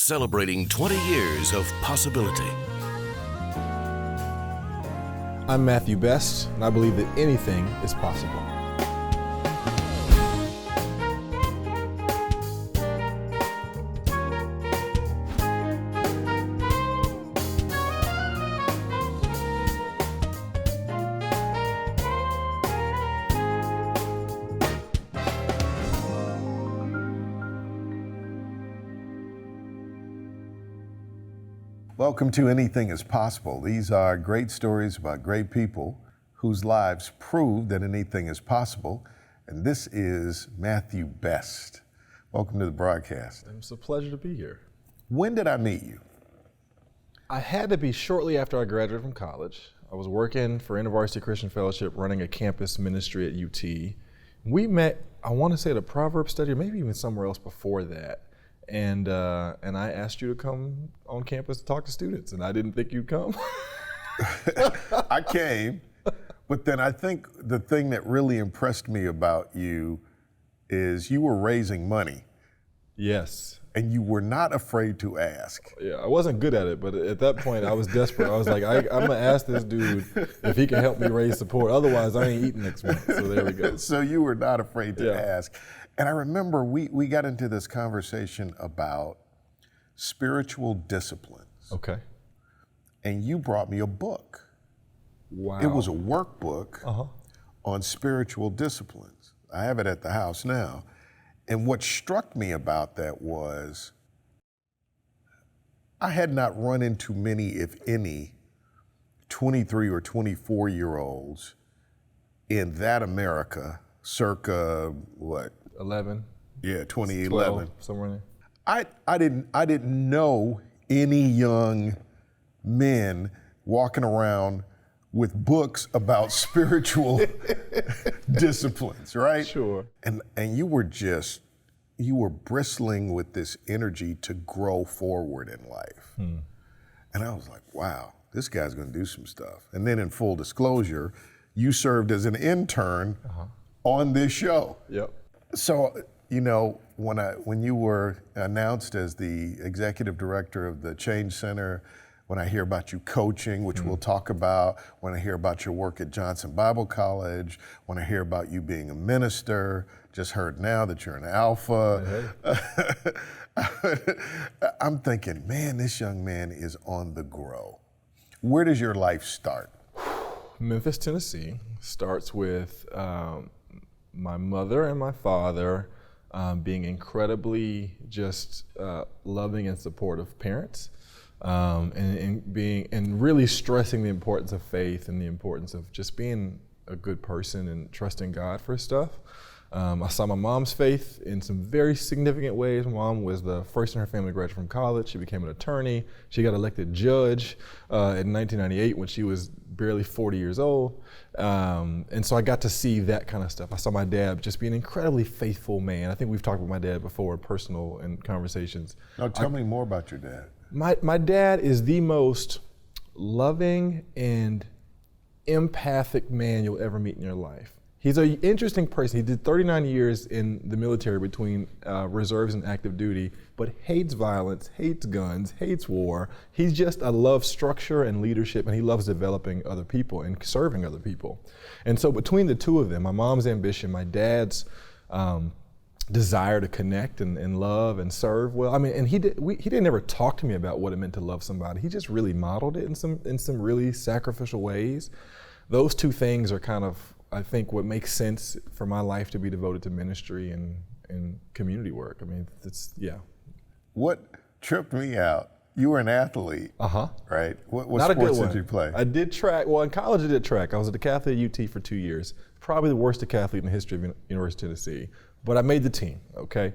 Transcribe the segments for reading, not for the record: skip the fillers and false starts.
celebrating 20 years of possibility. I'm Matthew Best, and I believe that anything is possible. Welcome to Anything is Possible. These are great stories about great people whose lives prove that anything is possible. And this is Matthew Best. Welcome to the broadcast. It's a pleasure to be here. When did I meet you? I had to be shortly after I graduated from college. I was working for InterVarsity Christian Fellowship, running a campus ministry at UT. We met, I want to say at a Proverbs study, or maybe even somewhere else before that. And I asked you to come on campus to talk to students, and I didn't think you'd come. I came, but then I think the thing that really impressed me about you is you were raising money. Yes. And you were not afraid to ask. Yeah, I wasn't good at it, but at that point I was desperate. I was like, I'm gonna ask this dude if he can help me raise support. Otherwise, I ain't eating next month. So there we go. So you were not afraid to ask. And I remember we got into this conversation about spiritual disciplines. Okay. And you brought me a book. Wow. It was a workbook on spiritual disciplines. I have it at the house now. And what struck me about that was I had not run into many, if any, 23 or 24-year-olds in that America circa what? 11. Yeah, 2011. 12, somewhere in there. I didn't know any young men walking around with books about spiritual disciplines, right? Sure. And you were bristling with this energy to grow forward in life. And I was like, wow, this guy's gonna do some stuff. And then in full disclosure, you served as an intern on this show. Yep. So, you know, when you were announced as the executive director of the Change Center, when I hear about you coaching, which we'll talk about, when I hear about your work at Johnson Bible College, when I hear about you being a minister, just heard now that you're an alpha. I'm thinking, man, this young man is on the grow. Where does your life start? Memphis, Tennessee starts with my mother and my father being incredibly just loving and supportive parents, and really stressing the importance of faith and the importance of just being a good person and trusting God for stuff. I saw my mom's faith in some very significant ways. My mom was the first in her family to graduate from college. She became an attorney. She got elected judge in 1998 when she was barely 40 years old. And so I got to see that kind of stuff. I saw my dad just be an incredibly faithful man. I think we've talked about my dad before in personal and conversations. Now tell me more about your dad. My dad is the most loving and empathic man you'll ever meet in your life. He's an interesting person. He did 39 years in the military between reserves and active duty, but hates violence, hates guns, hates war. He's just loves structure and leadership, and he loves developing other people and serving other people. And so between the two of them, my mom's ambition, my dad's desire to connect and love and serve well. I mean, and he didn't ever talk to me about what it meant to love somebody. He just really modeled it in some really sacrificial ways. Those two things are kind of, I think, what makes sense for my life to be devoted to ministry and community work. I mean, What tripped me out, you were an athlete, right? What Not sports did you play? I did track. Well, in college I did track. I was a decathlete at UT for 2 years. Probably the worst decathlete in the history of University of Tennessee. But I made the team, okay?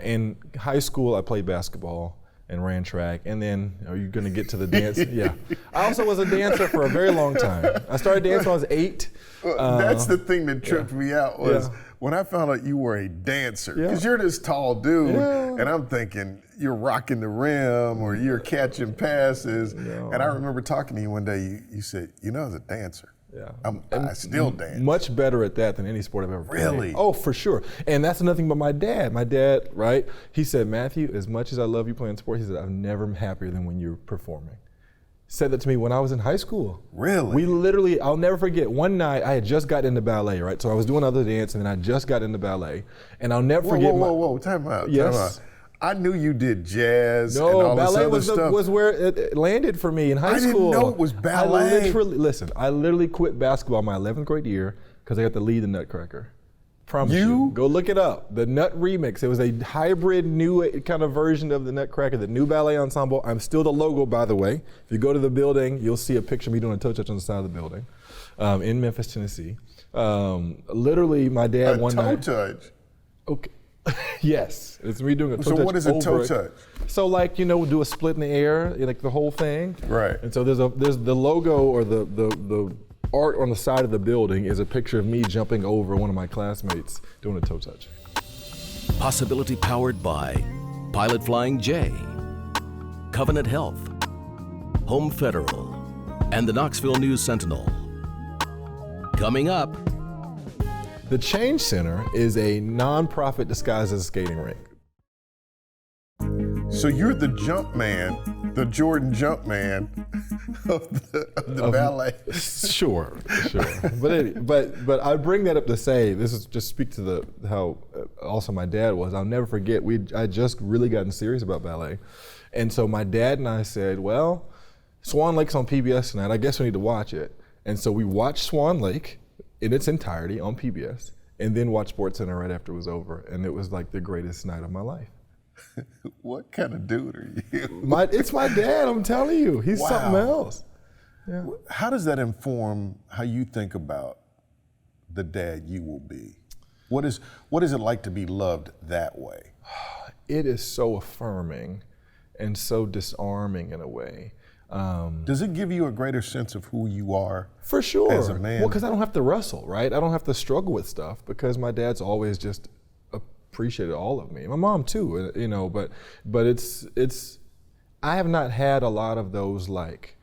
In high school, I played basketball and ran track, and then are you gonna get to the dance? Yeah. I also was a dancer for a very long time. I started dancing when I was 8. That's the thing that tripped me out was when I found out you were a dancer, because you're this tall dude, and I'm thinking you're rocking the rim or you're catching passes. And I remember talking to you one day, you said, you know, as a dancer, Yeah. I still dance. Much better at that than any sport I've ever played. Really? Oh, for sure. And that's another thing about my dad. My dad, right? He said, Matthew, as much as I love you playing sports, he said, I'm never happier than when you're performing. Said that to me when I was in high school. Really? We literally, I'll never forget, one night I had just got into ballet, right? So I was doing other dance and then I just got into ballet. And I'll never forget Whoa, time out. Yes. Time out. I knew you did jazz and all this ballet other stuff. was where it landed for me in high school. I didn't know it was ballet. I literally quit basketball my 11th grade year because I got to lead the Nutcracker. Promise you. Go look it up. The Nut Remix. It was a hybrid new kind of version of the Nutcracker, the new ballet ensemble. I'm still the logo, by the way. If you go to the building, you'll see a picture of me doing a toe touch on the side of the building in Memphis, Tennessee. Literally, my dad one night. Toe touch? Okay. Yes, it's me doing a toe touch. So what is a toe touch? So like, we'll do a split in the air, like the whole thing. Right. And so there's the logo or the art on the side of the building is a picture of me jumping over one of my classmates doing a toe touch. Possibility powered by Pilot Flying J, Covenant Health, Home Federal, and the Knoxville News Sentinel. Coming up, the Change Center is a nonprofit disguised as a skating rink. So you're the jump man, the Jordan jump man of the ballet. Sure. But I bring that up to say, this is just speak to how awesome my dad was. I'll never forget, I just really gotten serious about ballet. And so my dad and I said, well, Swan Lake's on PBS tonight, I guess we need to watch it. And so we watched Swan Lake in its entirety on PBS, and then watched SportsCenter right after it was over, and it was like the greatest night of my life. What kind of dude are you? It's my dad, I'm telling you. He's something else. Yeah. How does that inform how you think about the dad you will be? What is it like to be loved that way? It is so affirming and so disarming in a way. Does it give you a greater sense of who you are? For sure. As a man? Well, because I don't have to wrestle, right? I don't have to struggle with stuff because my dad's always just appreciated all of me. My mom too, but it's I have not had a lot of those like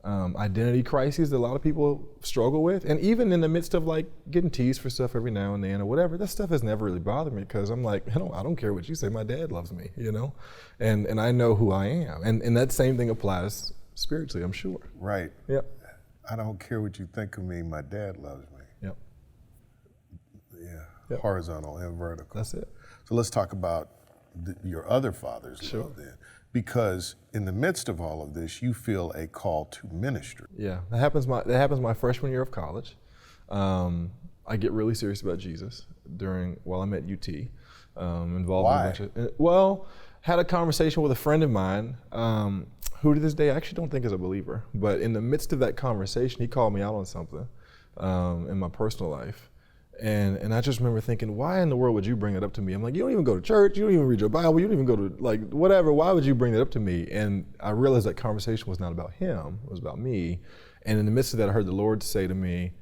identity crises that a lot of people struggle with. And even in the midst of like getting teased for stuff every now and then or whatever, that stuff has never really bothered me because I'm like, I don't care what you say, my dad loves me, and I know who I am. And that same thing applies spiritually, I'm sure. Right. Yep. I don't care what you think of me, my dad loves me. Yep. Yeah. Yep. Horizontal and vertical. That's it. So let's talk about your other father's Sure. love then. Because in the midst of all of this, you feel a call to ministry. Yeah, that happens my freshman year of college. I get really serious about Jesus while I'm at UT. Involved Why? in a bunch of, had a conversation with a friend of mine who to this day I actually don't think is a believer. But in the midst of that conversation, he called me out on something in my personal life. And I just remember thinking, why in the world would you bring it up to me? I'm like, you don't even go to church, you don't even read your Bible, you don't even go to like whatever, why would you bring that up to me? And I realized that conversation was not about him, it was about me. And in the midst of that, I heard the Lord say to me,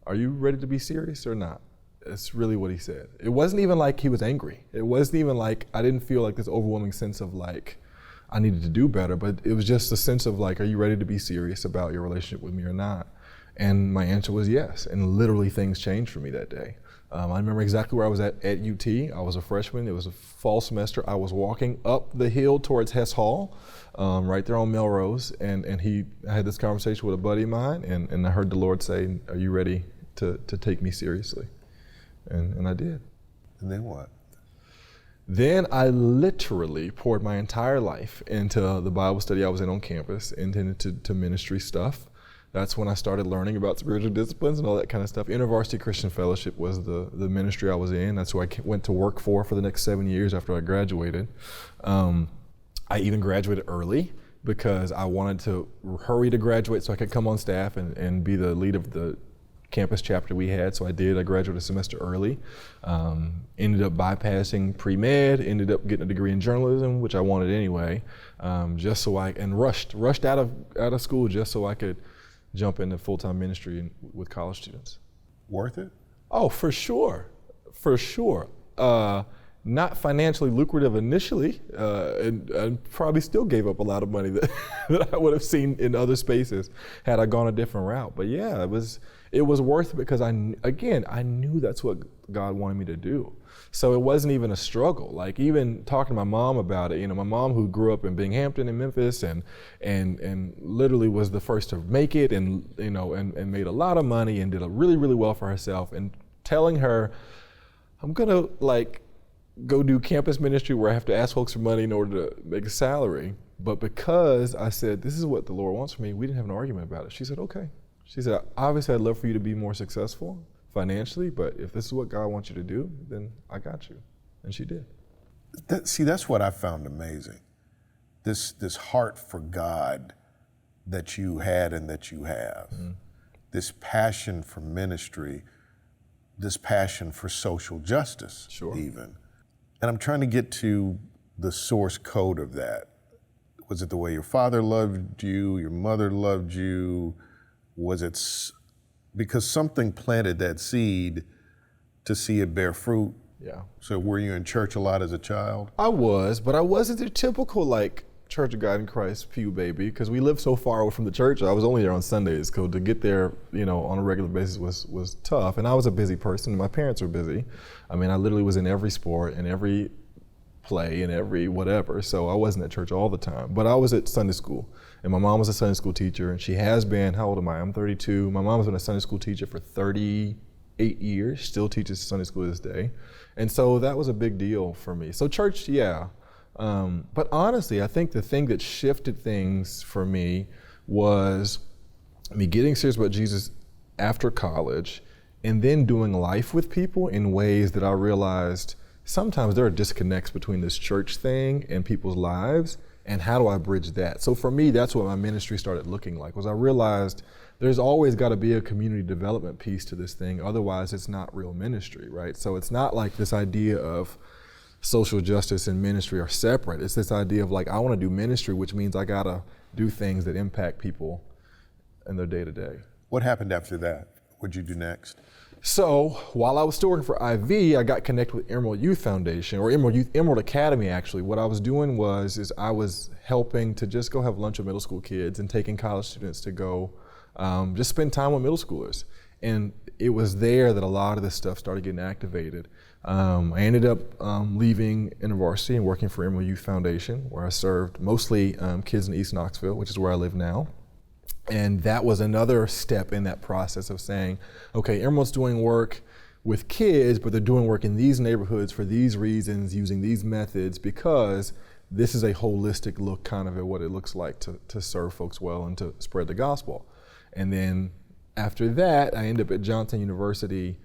are you ready to be serious or not? That's really what he said. It wasn't even like he was angry. It wasn't even like, I didn't feel like this overwhelming sense of like, I needed to do better, but it was just a sense of like, are you ready to be serious about your relationship with me or not? And my answer was yes, and literally things changed for me that day. I remember exactly where I was at UT. I was a freshman, it was a fall semester. I was walking up the hill towards Hess Hall, right there on Melrose, and I had this conversation with a buddy of mine, and I heard the Lord say, are you ready to take me seriously? And I did. And then what? Then I literally poured my entire life into the Bible study I was in on campus, intended to ministry stuff. That's when I started learning about spiritual disciplines and all that kind of stuff. InterVarsity Christian Fellowship was the ministry I was in. That's who I went to work for the next 7 years after I graduated. I even graduated early because I wanted to hurry to graduate so I could come on staff and be the lead of the campus chapter we had. So I did. I graduated a semester early. Ended up bypassing pre-med, ended up getting a degree in journalism, which I wanted anyway, just so rushed out of school just so I could jump into full-time ministry with college students. Worth it? Oh, for sure. not financially lucrative initially, and probably still gave up a lot of money that, that I would have seen in other spaces had I gone a different route. But yeah, it was worth it because I knew that's what God wanted me to do. So it wasn't even a struggle. Like even talking to my mom about it, my mom who grew up in Binghamton in Memphis and literally was the first to make it and made a lot of money and did really, really well for herself, and telling her, I'm gonna go do campus ministry where I have to ask folks for money in order to make a salary. But because I said, this is what the Lord wants for me, we didn't have an argument about it. She said, okay. She said, obviously I'd love for you to be more successful financially, but if this is what God wants you to do, then I got you. And she did. That's what I found amazing. This heart for God that you had and that you have. Mm-hmm. This passion for ministry, this passion for social justice, sure. Even. And I'm trying to get to the source code of that. Was it the way your father loved you, your mother loved you? Was it because something planted that seed to see it bear fruit? Yeah. So were you in church a lot as a child? I was, but I wasn't the typical Church of God in Christ pew baby, because we lived so far away from the church. I was only there on Sundays, so to get there, on a regular basis was tough. And I was a busy person, and my parents were busy. I mean, I literally was in every sport and every play and every whatever, so I wasn't at church all the time. But I was at Sunday school, and my mom was a Sunday school teacher, and she has been, how old am I? I'm 32. My mom has been a Sunday school teacher for 38 years, still teaches Sunday school to this day. And so that was a big deal for me. So church, yeah. But honestly, I think the thing that shifted things for me was me getting serious about Jesus after college, and then doing life with people in ways that I realized sometimes there are disconnects between this church thing and people's lives, and how do I bridge that? So for me, that's what my ministry started looking like, was I realized there's always got to be a community development piece to this thing, otherwise it's not real ministry, right? So it's not like this idea of social justice and ministry are separate. It's this idea of I want to do ministry, which means I got to do things that impact people in their day to day. What happened after that? What'd you do next? So while I was still working for IV, I got connected with Emerald Youth Foundation, or Emerald Academy actually. What I was doing was I was helping to just go have lunch with middle school kids and taking college students to go just spend time with middle schoolers. And it was there that a lot of this stuff started getting activated. I ended up leaving InterVarsity and working for Emerald Youth Foundation, where I served mostly kids in East Knoxville, which is where I live now. And that was another step in that process of saying, okay, Emerald's doing work with kids, but they're doing work in these neighborhoods for these reasons, using these methods, because this is a holistic look kind of at what it looks like to serve folks well and to spread the gospel. And then after that, I ended up at Johnson University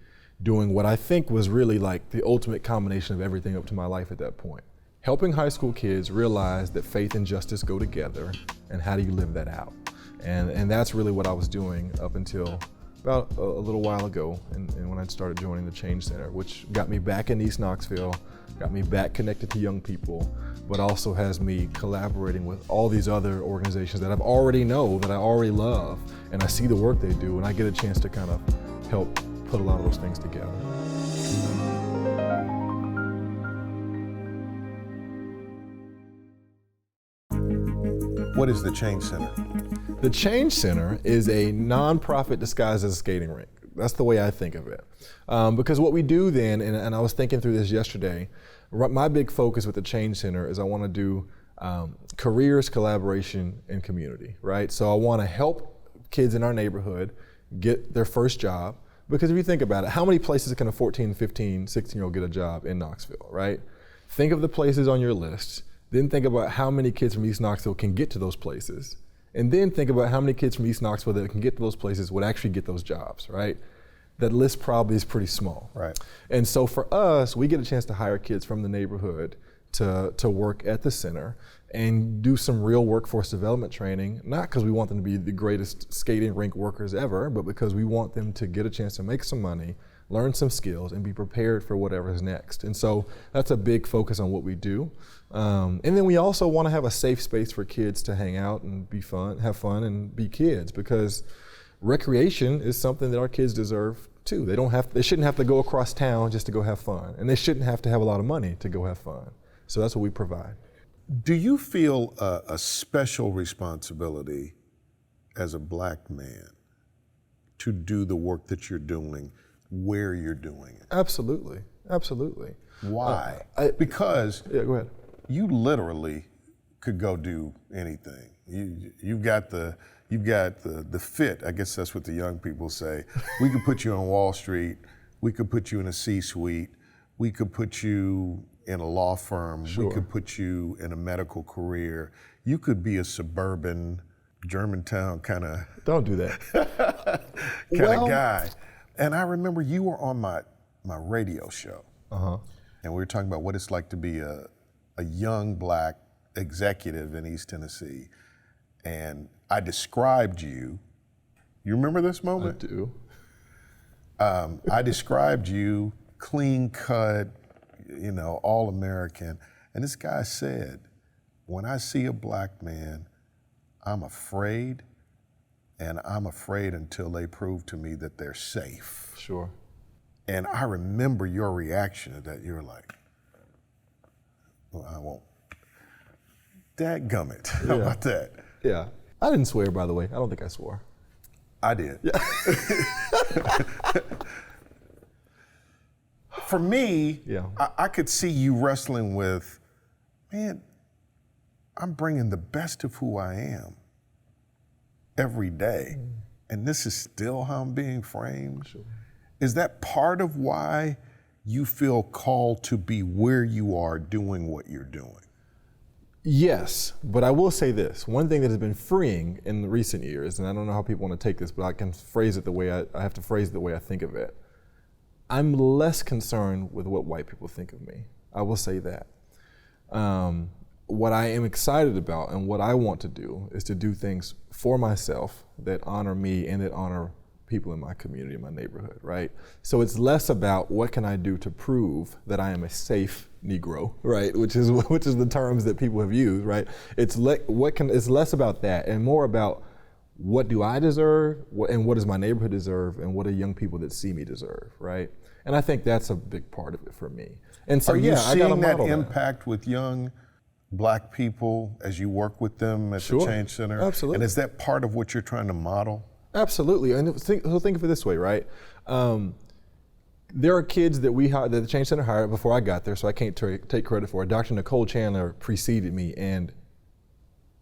doing what I think was really the ultimate combination of everything up to my life at that point. Helping high school kids realize that faith and justice go together, and how do you live that out? And that's really what I was doing up until about a little while ago, and when I started joining the Change Center, which got me back in East Knoxville, got me back connected to young people, but also has me collaborating with all these other organizations that I already love, and I see the work they do, and I get a chance to kind of help put a lot of those things together. What is the Change Center? The Change Center is a nonprofit disguised as a skating rink. That's the way I think of it. Because what we do then, and I was thinking through this yesterday, my big focus with the Change Center is I want to do careers, collaboration, and community, right? So I want to help kids in our neighborhood get their first job. Because if you think about it, how many places can a 14, 15, 16-year-old get a job in Knoxville, right? Think of the places on your list, then think about how many kids from East Knoxville can get to those places, and then think about how many kids from East Knoxville that can get to those places would actually get those jobs, right? That list probably is pretty small. Right. And so for us, we get a chance to hire kids from the neighborhood to work at the center and do some real workforce development training, not because we want them to be the greatest skating rink workers ever, but because we want them to get a chance to make some money, learn some skills, and be prepared for whatever's next. And so that's a big focus on what we do. And then we also want to have a safe space for kids to hang out and have fun and be kids, because recreation is something that our kids deserve too. They shouldn't have to go across town just to go have fun. And they shouldn't have to have a lot of money to go have fun. So that's what we provide. Do you feel a special responsibility as a black man to do the work that you're doing where you're doing it? Absolutely, absolutely. Why? Because go ahead. You literally could go do anything. You've got the fit. I guess that's what the young people say. We could put you on Wall Street. We could put you in a C-suite. We could put you in a law firm. Sure. We could put you in a medical career. You could be a suburban Germantown kind of. Don't do that. kind of guy. And I remember you were on my radio show. Uh-huh. And we were talking about what it's like to be a young black executive in East Tennessee. And I described you. You remember this moment? I do. I described you clean cut, all American. And this guy said, when I see a black man, I'm afraid, and I'm afraid until they prove to me that they're safe. Sure. And I remember your reaction to that. You were like, well, I won't. Dadgummit. How about that? Yeah. I didn't swear, by the way. I don't think I swore. I did. Yeah. For me, yeah. I could see you wrestling with, man, I'm bringing the best of who I am every day. And this is still how I'm being framed. Sure. Is that part of why you feel called to be where you are doing what you're doing? Yes, but I will say this. One thing that has been freeing in the recent years, and I don't know how people want to take this, but I can phrase it the way I have to phrase it the way I think of it. I'm less concerned with what white people think of me. I will say that. What I am excited about and what I want to do is to do things for myself that honor me and that honor people in my community, in my neighborhood, right? So it's less about what can I do to prove that I am a safe Negro, right? Which is the terms that people have used, right? It's less about that and more about what do I deserve, and what does my neighborhood deserve, and what do young people that see me deserve, right? And I think that's a big part of it for me. And so, Are you I got to seeing that model impact with young black people as you work with them at the Change Center? Absolutely. And is that part of what you're trying to model? Absolutely. And think of it this way, right? There are kids that that the Change Center hired before I got there, so I can't take credit for it. Dr. Nicole Chandler preceded me, and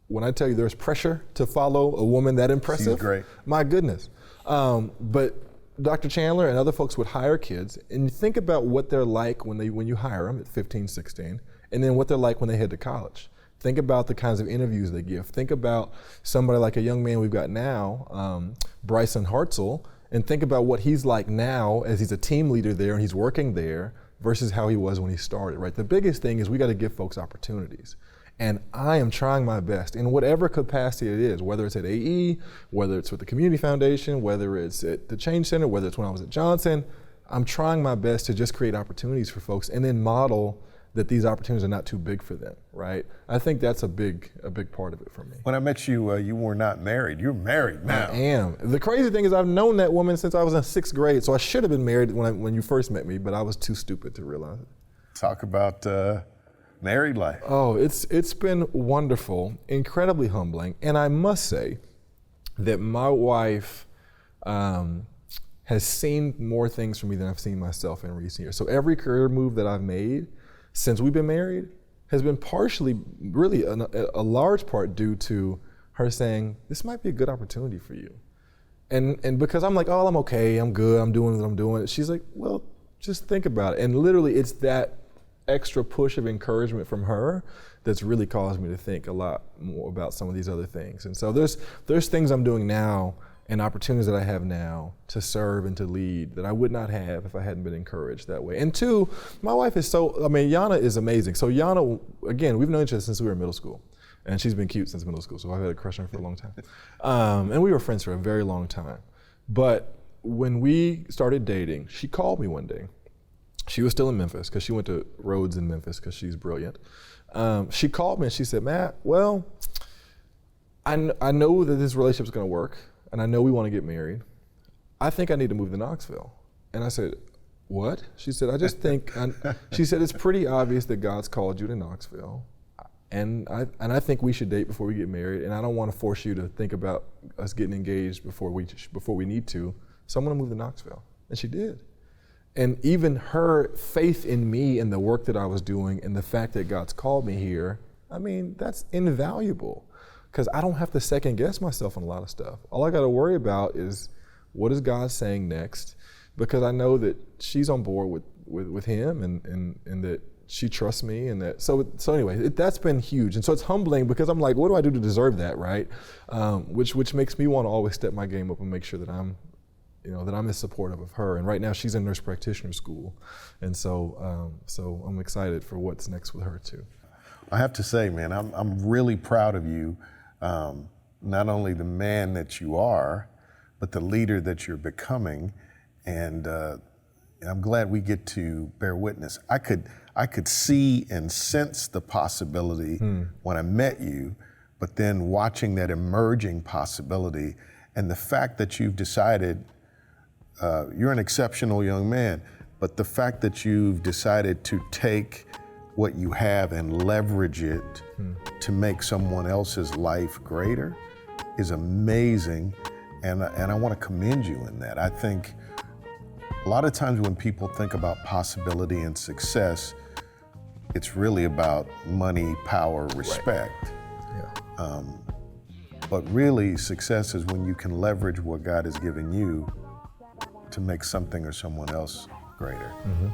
when I tell you there's pressure to follow a woman that impressive, she's great. My goodness. But Dr. Chandler and other folks would hire kids, and think about what they're like when you hire them at 15, 16, and then what they're like when they head to college. Think about the kinds of interviews they give. Think about somebody like a young man we've got now, Bryson Hartzell, and think about what he's like now as he's a team leader there and he's working there versus how he was when he started, right? The biggest thing is we got to give folks opportunities. And I am trying my best in whatever capacity it is, whether it's at AE, whether it's with the Community Foundation, whether it's at the Change Center, whether it's when I was at Johnson. I'm trying my best to just create opportunities for folks and then model that these opportunities are not too big for them, right? I think that's a big part of it for me. When I met you, you were not married. You're married now. I am. The crazy thing is I've known that woman since I was in 6th grade, so I should have been married when you first met me, but I was too stupid to realize it. Talk about married life. Oh, it's been wonderful, incredibly humbling, and I must say that my wife has seen more things from me than I've seen myself in recent years. So every career move that I've made since we've been married has been partially, really a large part due to her saying, this might be a good opportunity for you. And because I'm like, oh, I'm okay, I'm good, I'm doing what I'm doing. She's like, well, just think about it. And literally it's that extra push of encouragement from her that's really caused me to think a lot more about some of these other things. And so there's things I'm doing now and opportunities that I have now to serve and to lead that I would not have if I hadn't been encouraged that way. And two, my wife is Yana is amazing. So Yana, again, we've known each other since we were in middle school. And she's been cute since middle school, so I've had a crush on her for a long time. And we were friends for a very long time. But when we started dating, she called me one day. She was still in Memphis because she went to Rhodes in Memphis because she's brilliant. She called me and she said, Matt, well, I know that this relationship's gonna work and I know we wanna get married. I think I need to move to Knoxville. And I said, what? She said, I just think, she said, it's pretty obvious that God's called you to Knoxville. And I think we should date before we get married. And I don't want to force you to think about us getting engaged before we need to. So I'm going to move to Knoxville. And she did. And even her faith in me and the work that I was doing and the fact that God's called me here, I mean, that's invaluable. Because I don't have to second guess myself on a lot of stuff. All I got to worry about is, what is God saying next? Because I know that she's on board with him and that she trusts me, and that so anyway, that's been huge. And so it's humbling because I'm like, what do I do to deserve that, right? Which makes me want to always step my game up and make sure that I'm as supportive of her. And right now she's in nurse practitioner school, and so I'm excited for what's next with her too. I have to say, man, I'm really proud of you. Not only the man that you are, but the leader that you're becoming, and I'm glad we get to bear witness. I could see and sense the possibility when I met you, but then watching that emerging possibility, and the fact that you've decided, you're an exceptional young man, but the fact that you've decided to take what you have and leverage it to make someone else's life greater is amazing, and I want to commend you in that. I think a lot of times when people think about possibility and success, it's really about money, power, respect. Right. Yeah. But really, success is when you can leverage what God has given you to make something or someone else greater.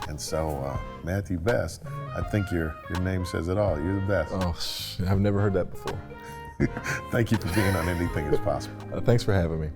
And so, Matthew Best, I think your name says it all. You're the best. Oh, I've never heard that before. Thank you for being on Anything Is Possible. Thanks for having me.